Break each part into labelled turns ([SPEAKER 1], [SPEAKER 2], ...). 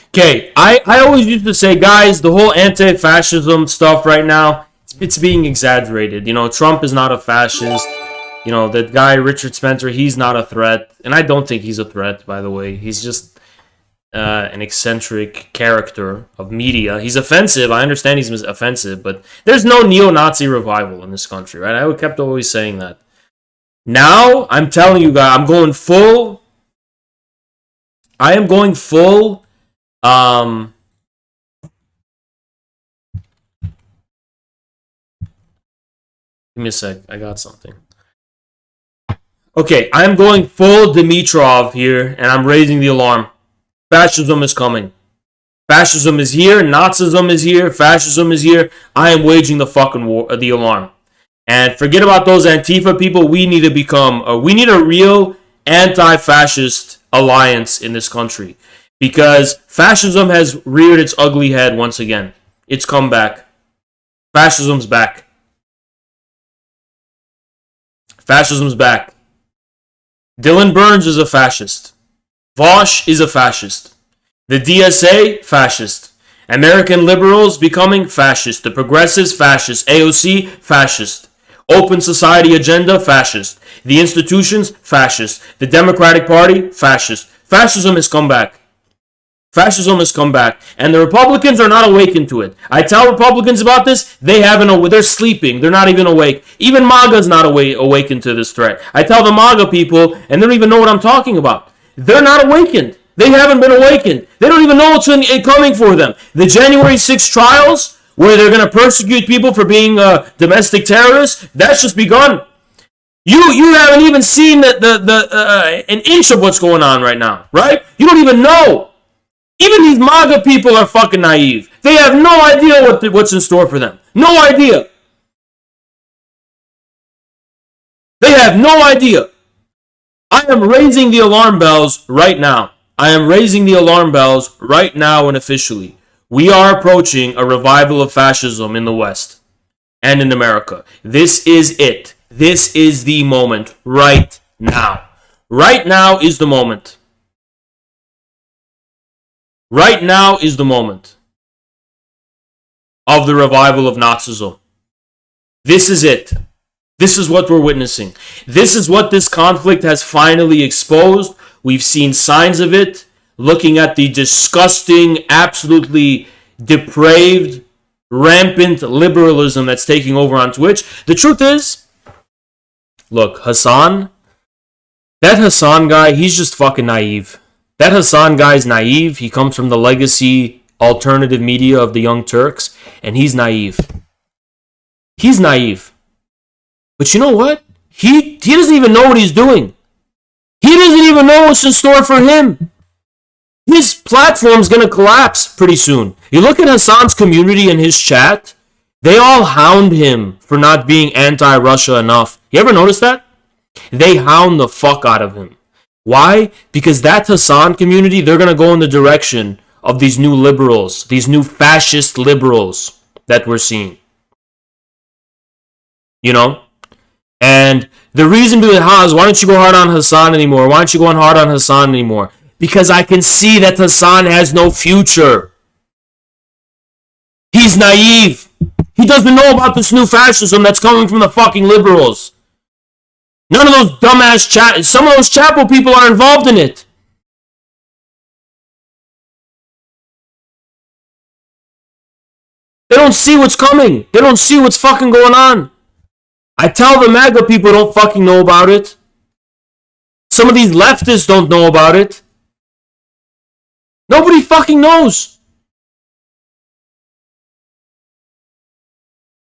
[SPEAKER 1] Okay, I always used to say, guys, the whole anti-fascism stuff right now, it's being exaggerated. You know, Trump is not a fascist. You know, that guy, Richard Spencer, he's not a threat. And I don't think he's a threat, by the way. He's just an eccentric character of media. He's offensive. I understand he's offensive, but there's no neo-Nazi revival in this country, right? I kept always saying that. Now, I'm telling you guys, I am going full, give me a sec, I got something. Okay, I'm going full Dimitrov here, and I'm raising the alarm. Fascism is coming. Fascism is here, Nazism is here, fascism is here. I am waging the fucking war, the alarm. And forget about those Antifa people. We need to become, we need a real anti-fascist alliance in this country. Because fascism has reared its ugly head once again. It's come back. Fascism's back. Fascism's back. Dylan Burns is a fascist. Vosh is a fascist. The DSA, fascist. American liberals becoming fascist. The progressives, fascist. AOC, fascist. Open society agenda, fascist. The institutions, fascist. The Democratic Party, fascist. Fascism has come back. Fascism has come back. And the Republicans are not awakened to it. I tell Republicans about this, they're sleeping. They're not even awake. Even MAGA's not awakened to this threat. I tell the MAGA people, and they don't even know what I'm talking about. They're not awakened. They haven't been awakened. They don't even know what's coming for them. The January 6th trials, where they're going to persecute people for being domestic terrorists, that's just begun. You haven't even seen an inch of what's going on right now, right? You don't even know. Even these MAGA people are fucking naive. They have no idea what's in store for them. No idea. They have no idea. I am raising the alarm bells right now. I am raising the alarm bells right now and officially. We are approaching a revival of fascism in the West and in America. This is it. This is the moment right now. Right now is the moment. Right now is the moment of the revival of Nazism. This is it. This is what we're witnessing. This is what this conflict has finally exposed. We've seen signs of it, looking at the disgusting, absolutely depraved, rampant liberalism that's taking over on Twitch. The truth is, look, Hassan, that Hassan guy, he's just fucking naive. That Hassan guy's naive. He comes from the legacy alternative media of the Young Turks, and he's naive. He's naive. But you know what? He doesn't even know what he's doing. He doesn't even know what's in store for him. His platform's going to collapse pretty soon. You look at Hassan's community and his chat, they all hound him for not being anti-Russia enough. You ever notice that? They hound the fuck out of him. Why? Because that Hassan community, they're going to go in the direction of these new liberals, these new fascist liberals that we're seeing. You know? And the reason being, Haz, why don't you go hard on Hassan anymore? Why don't you go hard on Hassan anymore? Because I can see that Hassan has no future. He's naive. He doesn't know about this new fascism that's coming from the fucking liberals. None of those dumbass some of those chapel people are involved in it. They don't see what's coming. They don't see what's fucking going on. I tell the MAGA people don't fucking know about it. Some of these leftists don't know about it. Nobody fucking knows.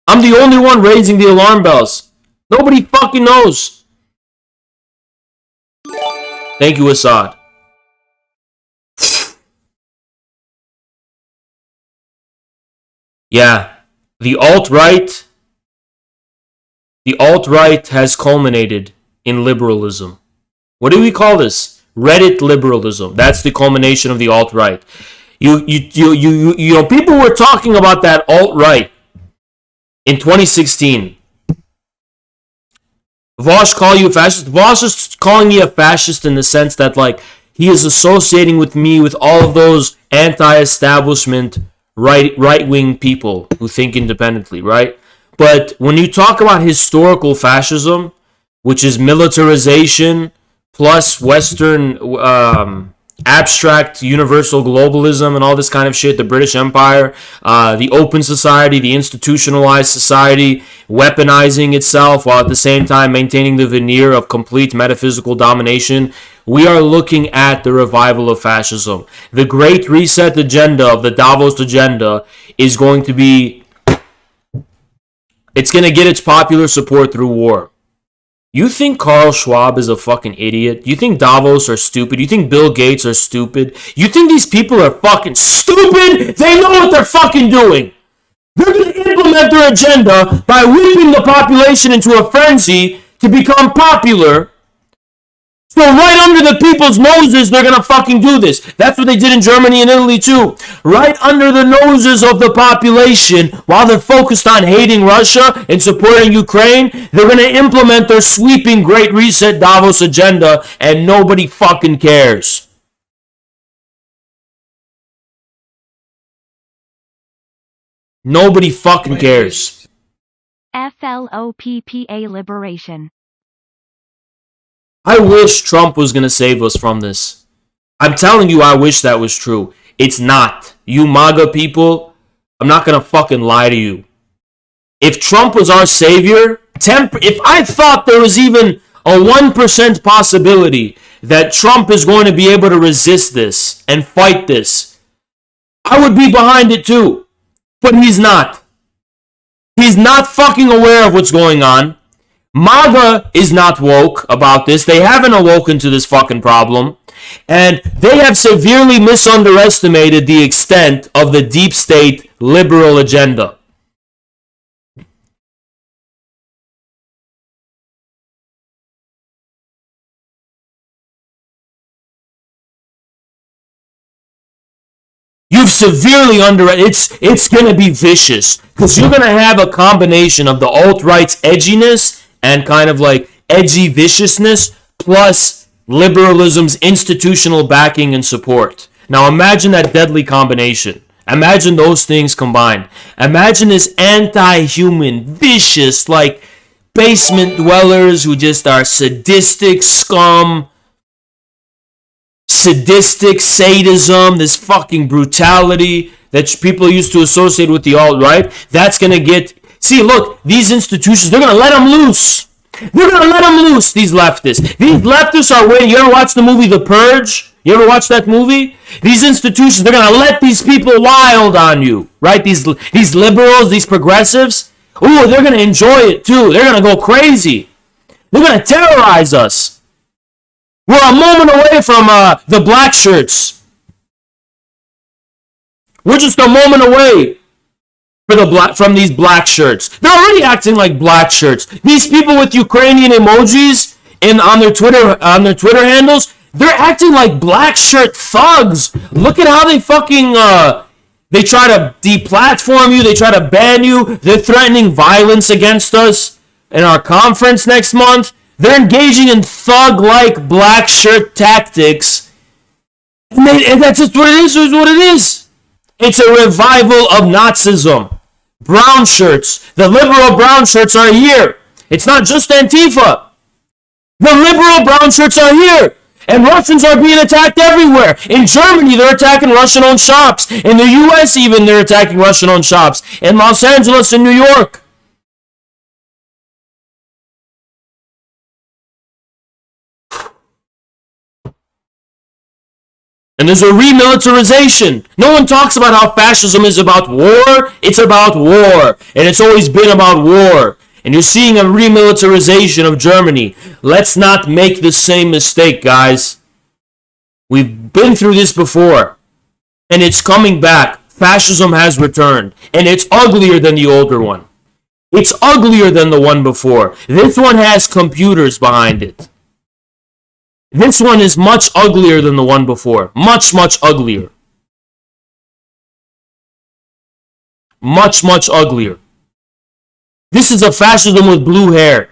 [SPEAKER 1] I'm the only one raising the alarm bells. Nobody fucking knows. Thank you, Assad. Yeah, the alt-right has culminated in liberalism. What do we call this? Reddit liberalism. That's the culmination of the alt-right. You know, people were talking about that alt-right in 2016. Vosh call you a fascist? Vosh is calling me a fascist in the sense that, like, he is associating with me with all of those anti-establishment right-wing people who think independently, right? But when you talk about historical fascism, which is militarization plus Western abstract universal globalism and all this kind of shit, the British Empire, the open society, the institutionalized society, weaponizing itself while at the same time maintaining the veneer of complete metaphysical domination, we are looking at the revival of fascism. The Great Reset agenda of the Davos agenda is going to be, it's going to get its popular support through war. You think Carl Schwab is a fucking idiot? You think Davos are stupid? You think Bill Gates are stupid? You think these people are fucking stupid? They know what they're fucking doing. They're going to implement their agenda by whipping the population into a frenzy to become popular. So right under the people's noses, they're going to fucking do this. That's what they did in Germany and Italy too. Right under the noses of the population, while they're focused on hating Russia and supporting Ukraine, they're going to implement their sweeping Great Reset Davos agenda, and nobody fucking cares. Nobody fucking cares.
[SPEAKER 2] FLOPPA liberation.
[SPEAKER 1] I wish Trump was going to save us from this. I'm telling you, I wish that was true. It's not. You MAGA people, I'm not going to fucking lie to you. If Trump was our savior, if I thought there was even a 1% possibility that Trump is going to be able to resist this and fight this, I would be behind it too. But he's not. He's not fucking aware of what's going on. MAGA is not woke about this. They haven't awoken to this fucking problem. And they have severely misunderestimated the extent of the deep state liberal agenda. You've severely it's going to be vicious. Because you're going to have a combination of the alt-right's edginess and kind of like edgy viciousness plus liberalism's institutional backing and support. Now imagine that deadly combination. Imagine those things combined. Imagine this anti-human, vicious, like basement dwellers who just are sadistic scum, sadistic sadism, this fucking brutality that people used to associate with the alt-right. That's going to get... See, look, these institutions, they're going to let them loose. They're going to let them loose, these leftists. These leftists are waiting. You ever watch the movie The Purge? You ever watch that movie? These institutions, they're going to let these people wild on you, right? These liberals, these progressives. Ooh, they're going to enjoy it too. They're going to go crazy. They're going to terrorize us. We're a moment away from the black shirts. We're just a moment away from these black shirts. They're already acting like black shirts. These people with Ukrainian emojis on their Twitter handles, they're acting like black shirt thugs. Look at how they fucking they try to deplatform you, they try to ban you, they're threatening violence against us in our conference next month. They're engaging in thug-like black shirt tactics. And that's just what it is. It's a revival of Nazism. Brown shirts. The liberal brown shirts are here. It's not just Antifa. The liberal brown shirts are here. And Russians are being attacked everywhere. In Germany, they're attacking Russian-owned shops. In the U.S. even, they're attacking Russian-owned shops. In Los Angeles and New York. And there's a remilitarization. No one talks about how fascism is about war. It's about war. And it's always been about war. And you're seeing a remilitarization of Germany. Let's not make the same mistake, guys. We've been through this before. And it's coming back. Fascism has returned. And it's uglier than the older one. It's uglier than the one before. This one has computers behind it. This one is much uglier than the one before. Much, much uglier. Much, much uglier. This is a fascism with blue hair.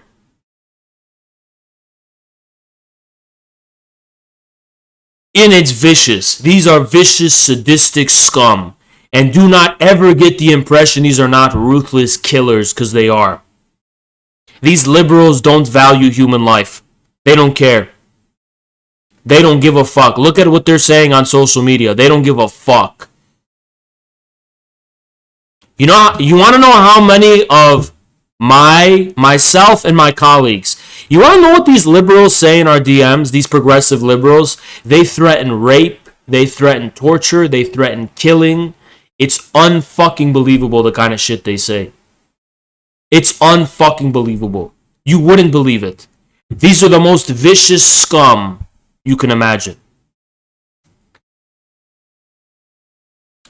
[SPEAKER 1] in its vicious. These are vicious, sadistic scum. And do not ever get the impression these are not ruthless killers, because they are. These liberals don't value human life. They don't care. They don't give a fuck. Look at what they're saying on social media. They don't give a fuck. You want to know how many of myself and my colleagues, you want to know what these liberals say in our DMs, these progressive liberals? They threaten rape, they threaten torture, they threaten killing. It's unfucking believable the kind of shit they say. It's unfucking believable. You wouldn't believe it. These are the most vicious scum you can imagine.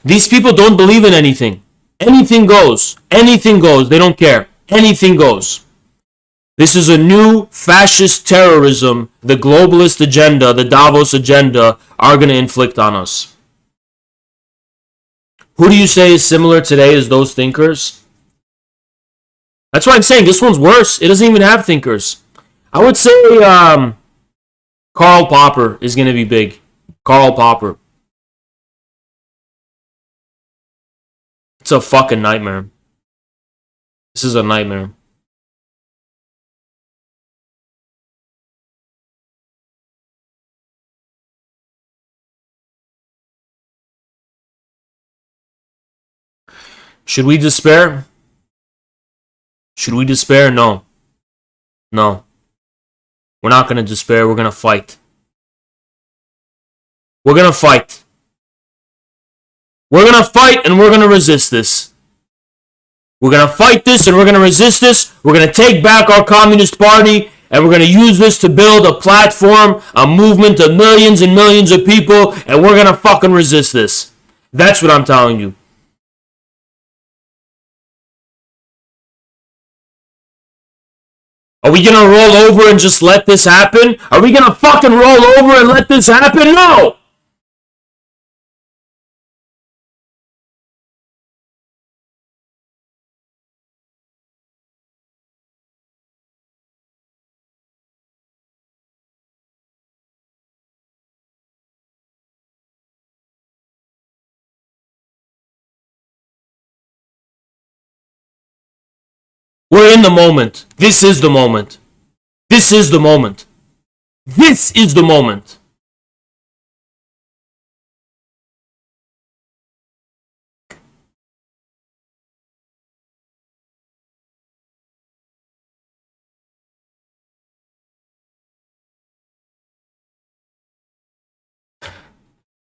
[SPEAKER 1] These people don't believe in anything. Anything goes. Anything goes. They don't care. Anything goes. This is a new fascist terrorism the globalist agenda, the Davos agenda, are going to inflict on us. Who do you say is similar today as those thinkers? That's why I'm saying this one's worse. It doesn't even have thinkers. I would say Karl Popper is going to be big. Karl Popper. It's a fucking nightmare. This is a nightmare. Should we despair? Should we despair? No. No. We're not going to despair. We're going to fight. We're going to fight. We're going to fight and we're going to resist this. We're going to fight this and we're going to resist this. We're going to take back our Communist Party and we're going to use this to build a platform, a movement of millions and millions of people, and we're going to fucking resist this. That's what I'm telling you. Are we going to roll over and just let this happen? Are we going to fucking roll over and let this happen? No! We're in the moment. This is the moment. This is the moment. This is the moment.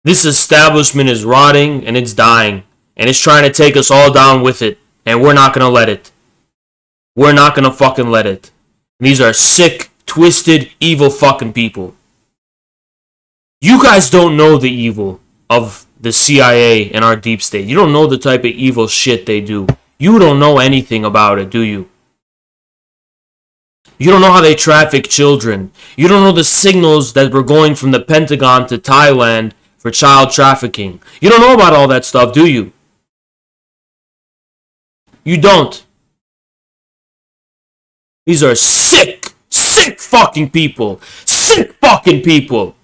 [SPEAKER 1] This establishment is rotting and it's dying. And it's trying to take us all down with it. And we're not going to let it. We're not going to fucking let it. These are sick, twisted, evil fucking people. You guys don't know the evil of the CIA and our deep state. You don't know the type of evil shit they do. You don't know anything about it, do you? You don't know how they traffic children. You don't know the signals that were going from the Pentagon to Thailand for child trafficking. You don't know about all that stuff, do you? You don't. These are sick, sick fucking people. Sick fucking people.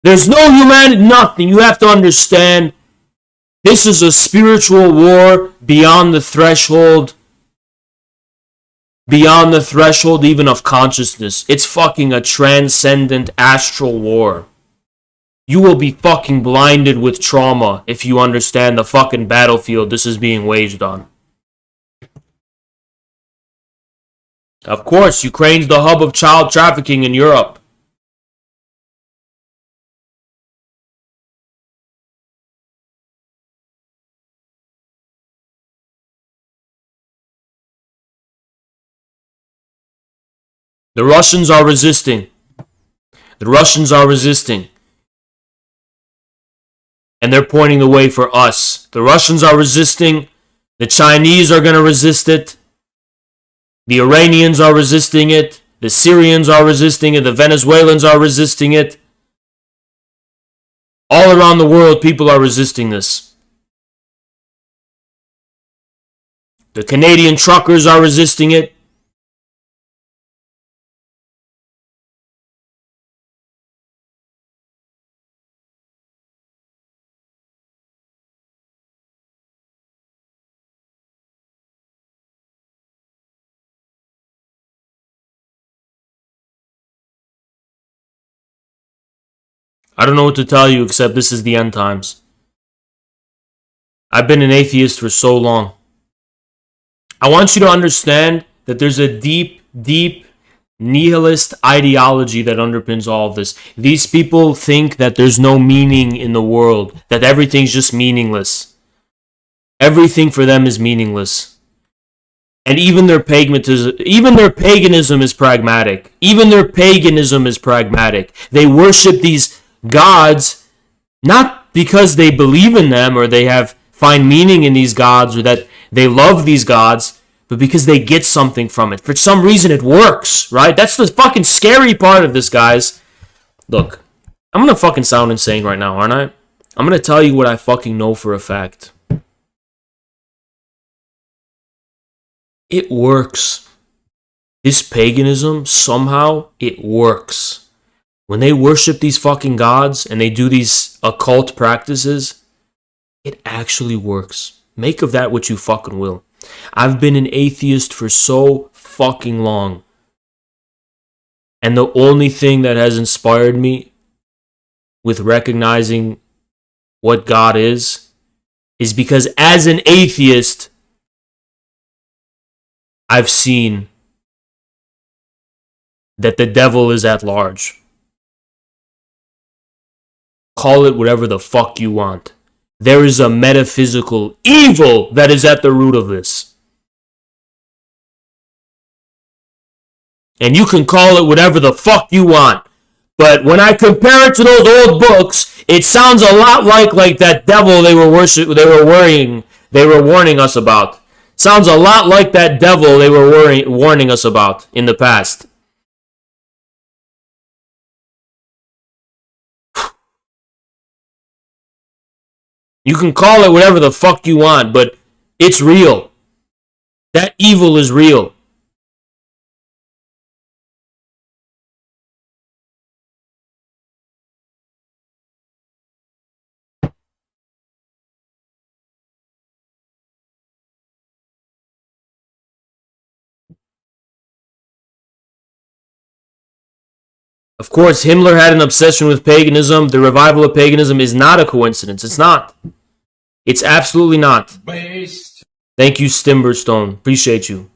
[SPEAKER 1] There's no humanity, nothing. You have to understand, this is a spiritual war beyond the threshold even of consciousness. It's fucking a transcendent astral war. You will be fucking blinded with trauma if you understand the fucking battlefield this is being waged on. Of course, Ukraine's the hub of child trafficking in Europe. The Russians are resisting. The Russians are resisting. And they're pointing the way for us. The Russians are resisting. The Chinese are going to resist it. The Iranians are resisting it. The Syrians are resisting it. The Venezuelans are resisting it. All around the world, people are resisting this. The Canadian truckers are resisting it. I don't know what to tell you except this is the end times. I've been an atheist for so long. I want you to understand that there's a deep, deep nihilist ideology that underpins all of this. These people think that there's no meaning in the world, that everything's just meaningless. Everything for them is meaningless. And even their paganism is pragmatic. Even their paganism is pragmatic. They worship these gods not because they believe in them or they find meaning in these gods or that they love these gods, but because they get something from it. For some reason it works, right? That's the fucking scary part of this, guys. Look, I'm gonna fucking sound insane right now, aren't I? I'm gonna tell you what I fucking know for a fact. It works. This paganism, somehow, it works. When they worship these fucking gods and they do these occult practices, it actually works. Make of that what you fucking will. I've been an atheist for so fucking long. And the only thing that has inspired me with recognizing what God is because as an atheist, I've seen that the devil is at large. Call it whatever the fuck you want. There is a metaphysical evil that is at the root of this. And you can call it whatever the fuck you want. But when I compare it to those old books, it sounds a lot like that devil they were warning us about. Sounds a lot like that devil they were warning us about in the past. You can call it whatever the fuck you want, but it's real. That evil is real. Of course, Himmler had an obsession with paganism. The revival of paganism is not a coincidence. It's not. It's absolutely not. Based. Thank you, Stimberstone. Appreciate you.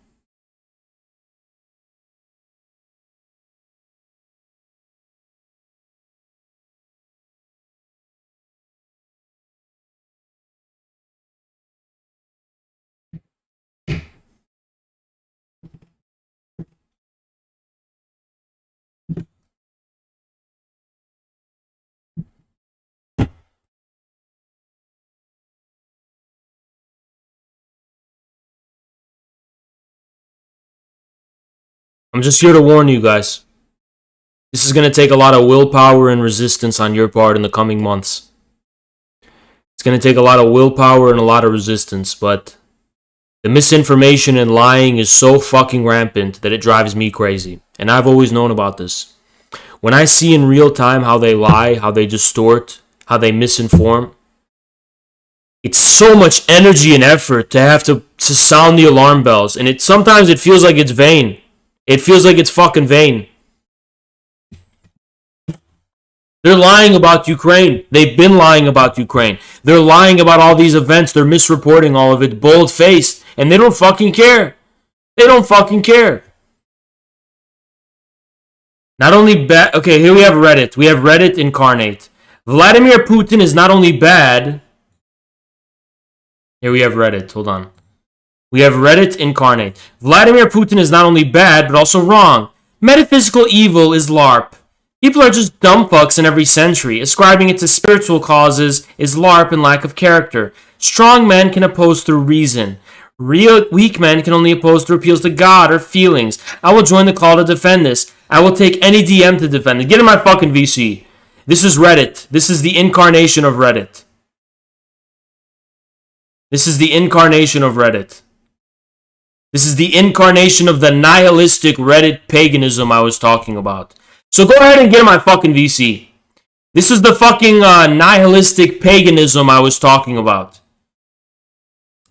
[SPEAKER 1] I'm just here to warn you guys. This is going to take a lot of willpower and resistance on your part in the coming months. It's going to take a lot of willpower and a lot of resistance, but the misinformation and lying is so fucking rampant that it drives me crazy. And I've always known about this. When I see in real time how they lie, how they distort, how they misinform, it's so much energy and effort to have to sound the alarm bells. And sometimes it feels like it's vain. It feels like it's fucking vain. They're lying about Ukraine. They've been lying about Ukraine. They're lying about all these events. They're misreporting all of it, bold-faced. And they don't fucking care. They don't fucking care. Not only bad... Okay, here we have Reddit. We have Reddit incarnate. Vladimir Putin is not only bad... Here we have Reddit. Hold on. We have Reddit incarnate. Vladimir Putin is not only bad, but also wrong. Metaphysical evil is LARP. People are just dumb fucks in every century. Ascribing it to spiritual causes is LARP and lack of character. Strong men can oppose through reason. Weak men can only oppose through appeals to God or feelings. I will join the call to defend this. I will take any DM to defend it. Get in my fucking VC. This is Reddit. This is the incarnation of Reddit. This is the incarnation of Reddit. This is the incarnation of the nihilistic Reddit paganism I was talking about. So go ahead and get in my fucking VC. This is the fucking nihilistic paganism I was talking about.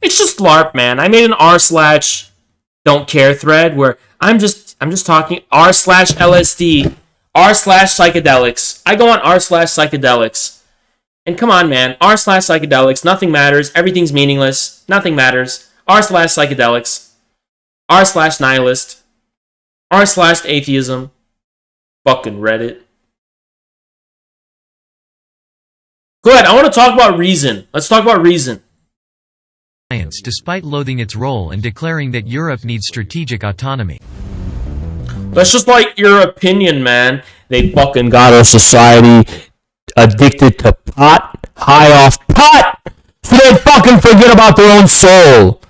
[SPEAKER 1] It's just LARP, man. I made an r/don't care thread where I'm just talking r/LSD r slash psychedelics. I go on r slash psychedelics. And come on, man. R slash psychedelics. Nothing matters. Everything's meaningless. Nothing matters. R slash psychedelics. R slash nihilist. R slash atheism. Fucking Reddit. Go ahead. I want to talk about reason. Let's talk about reason.
[SPEAKER 2] Despite loathing its role and declaring that Europe needs strategic autonomy.
[SPEAKER 1] That's just like your opinion, man. They fucking got our society addicted to pot, high off pot, so they fucking forget about their own soul.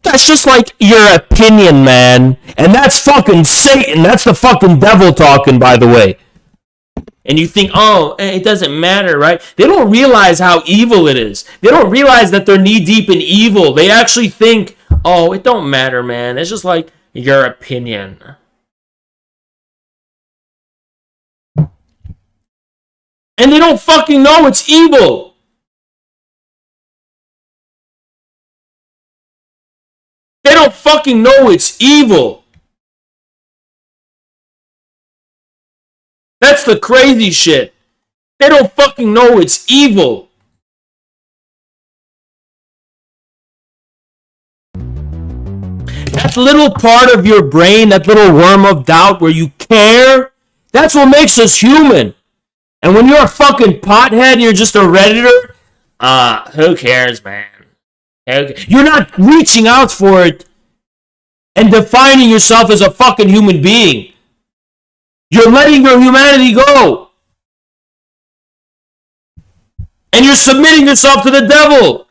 [SPEAKER 1] That's just like your opinion, man. And that's fucking Satan. That's the fucking devil talking, by the way. And you think, oh, it doesn't matter, right? They don't realize how evil it is. They don't realize that they're knee-deep in evil. They actually think, oh, it don't matter, man. It's just like your opinion. And they don't fucking know it's evil. They don't fucking know it's evil. That's the crazy shit. They don't fucking know it's evil. That little part of your brain, that little worm of doubt where you care, that's what makes us human. And when you're a fucking pothead and you're just a Redditor, who cares, man? You're not reaching out for it and defining yourself as a fucking human being. You're letting your humanity go. And you're submitting yourself to the devil.